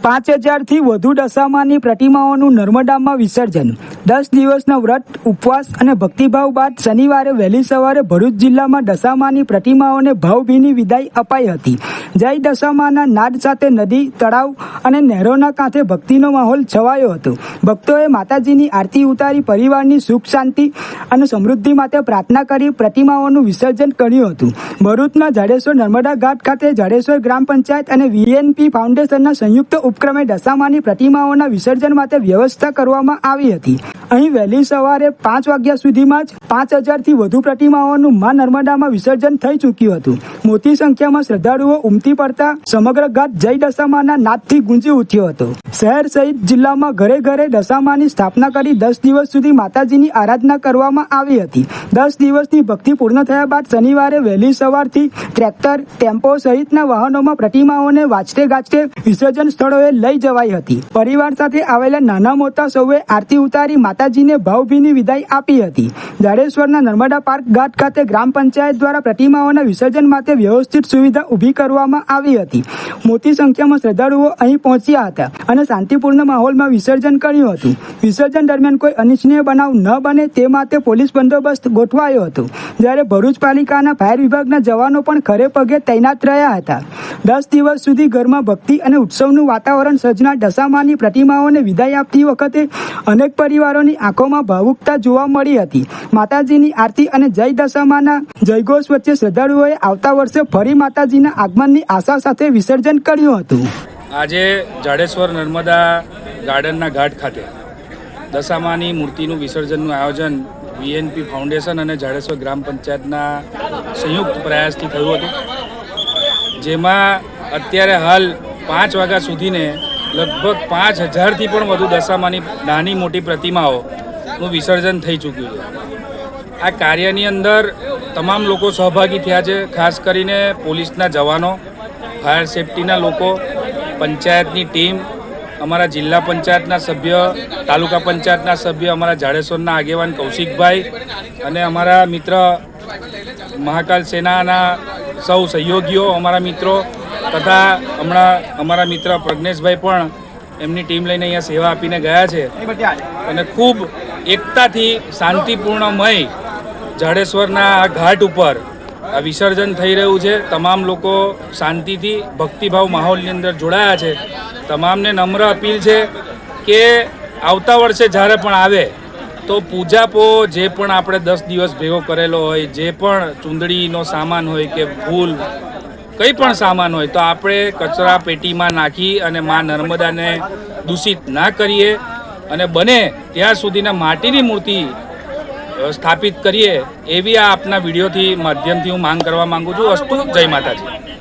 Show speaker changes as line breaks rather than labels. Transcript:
5,000 થી વધુ દશામાની પ્રતિમાઓનું નર્મદામાં વિસર્જન। 10 દિવસના વ્રત ઉપવાસ અને ભક્તિભાવ બાદ શનિવારે વહેલી સવારે ભરૂચ જિલ્લામાં દશામાની પ્રતિમાઓને ભાવભીની વિદાય અપાઈ હતી। જય દશામાના નાદ સાથે નદી, તળાવ અને નહેરોના કાંઠે ભક્તિનો માહોલ છવાયો હતો। ભક્તોએ માતાજીની આરતી ઉતારી પરિવારની સુખ શાંતિ અને સમૃદ્ધિ માટે પ્રાર્થના કરી પ્રતિમાઓનું વિસર્જન કર્યું હતું। ભરૂચના જાડેશ્વર નર્મદા ઘાટ ખાતે જાડેશ્વર ગ્રામ પંચાયત અને વીએનપી ફાઉન્ડેશનના સંયુક્ત ઉપક્રમે દશામાની પ્રતિમાઓના વિસર્જન માટે વ્યવસ્થા કરવામાં આવી હતી। અહીં વહેલી સવારે 5 વાગ્યા સુધીમાં જ 5,000 થી વધુ પ્રતિમાઓનું માં નર્મદામાં વિસર્જન થઈ ચૂક્યું હતું। મોટી સંખ્યામાં શ્રદ્ધાળુઓ ઉમટી પડતા સમગ્ર ઘાટ જય દશામાના નાદથી ગુંજી ઉઠ્યો હતો। શહેર સહિત જિલ્લામાં ઘરે ઘરે દશામાની સ્થાપના કરી 10 દિવસ સુધી માતાજીની આરાધના કરવામાં આવી હતી। 10 દિવસની ભક્તિ પૂર્ણ થયા બાદ શનિવારે વહેલી સવારથી ટ્રેક્ટર, ટેમ્પો સહિતના વાહનોમાં પ્રતિમાઓને વાજતે ગાજતે વિસર્જન સ્થળોએ લઈ જવાઈ હતી। પરિવાર સાથે આવેલા નાના મોટા સૌએ આરતી ઉતારી માતાજીને ભાવભીની વિદાય આપી હતી। જાડેશ્વરના નર્મદા પાર્ક ઘાટ ખાતે ગ્રામ પંચાયત દ્વારા પ્રતિમાઓના વિસર્જન માટે વ્યવસ્થિત સુવિધા ઊભી કરવામાં આવી હતી। મોટી સંખ્યામાં શ્રદ્ધાળુઓ અહીં પહોંચ્યા હતા અને શાંતિપૂર્ણ માહોલમાં વિસર્જન કર્યું હતું। વિસર્જન દરમિયાન કોઈ અનિચ્છનીય બનાવ ન બને તે માટે પોલીસ બંદોબસ્ત ગોઠવાયો હતો, જ્યારે ભરૂચ પાલિકાના ફાયર વિભાગના જવાનો પણ ખડે પગે તૈનાત રહ્યા હતા। 10 દિવસ સુધી ઘરમાં ભક્તિ અને ઉત્સવનું વાતાવરણ સર્જનાર દશામાની પ્રતિમાઓને વિદાય આપતી વખતે અનેક પરિવારોની આંખોમાં ભાવુકતા જોવા મળી હતી। માતાજીની આરતી અને જય દશામાના જયઘોષ વચ્ચે શ્રદ્ધાળુઓએ આવતા વર્ષે ફરી માતાજીના આગમનની આશા સાથે વિસર્જન કર્યું હતું।
આજે જાડેશ્વર નર્મદા ગાર્ડનના ઘાટ ખાતે દશામાની મૂર્તિનું વિસર્જનનું આયોજન વીએનપી ફાઉન્ડેશન અને જાડેશ્વર ગ્રામ પંચાયતના સંયુક્ત પ્રયાસથી થયું હતું, જેમાં અત્યારે હાલ 5 વાગ્યા સુધીને લગભગ 5,000થી પણ વધુ દશામાની નાની મોટી પ્રતિમાઓનું વિસર્જન થઈ ચૂક્યું છે। આ કાર્યની અંદર તમામ લોકો સહભાગી થયા છે, ખાસ કરીને પોલીસના જવાનો, ફાયર સેફટીના લોકો, પંચાયતની ટીમ, અમારા જિલ્લા પંચાયતના સભ્ય, તાલુકા પંચાયતના સભ્ય, અમારા જાડેશ્વરના આગેવાન કૌશિકભાઈ અને અમારા મિત્ર મહાકાલ સેનાના સૌ સહયોગીઓ, અમારા મિત્રો તથા હમણાં અમારા મિત્ર પ્રજ્ઞેશભાઈ પણ એમની ટીમ લઈને અહીંયા સેવા આપીને ગયા છે અને ખૂબ એકતાથી શાંતિપૂર્ણમય જાડેશ્વરના આ ઘાટ ઉપર આ વિસર્જન થઈ રહ્યું છે। તમામ લોકો શાંતિથી ભક્તિભાવ માહોલની અંદર જોડાયા છે। તમામને નમ્ર અપીલ છે કે આવતા વર્ષે જ્યારે પણ આવે તો પૂજાપો જે પણ આપણે 10 દિવસ ભેગો કરેલો હોય, જે પણ ચૂંદડીનો સામાન હોય કે ફૂલ કંઈ પણ સામાન હોય તો આપણે કચરા પેટીમાં નાખી અને માં નર્મદાને દૂષિત ના કરીએ અને બને ત્યાં સુધીના માટીની મૂર્તિ સ્થાપિત કરીએ, એવી આ આપના વિડીયોથી માધ્યમથી હું માંગ કરવા માંગુ છું। અસ્તુ, જય માતાજી।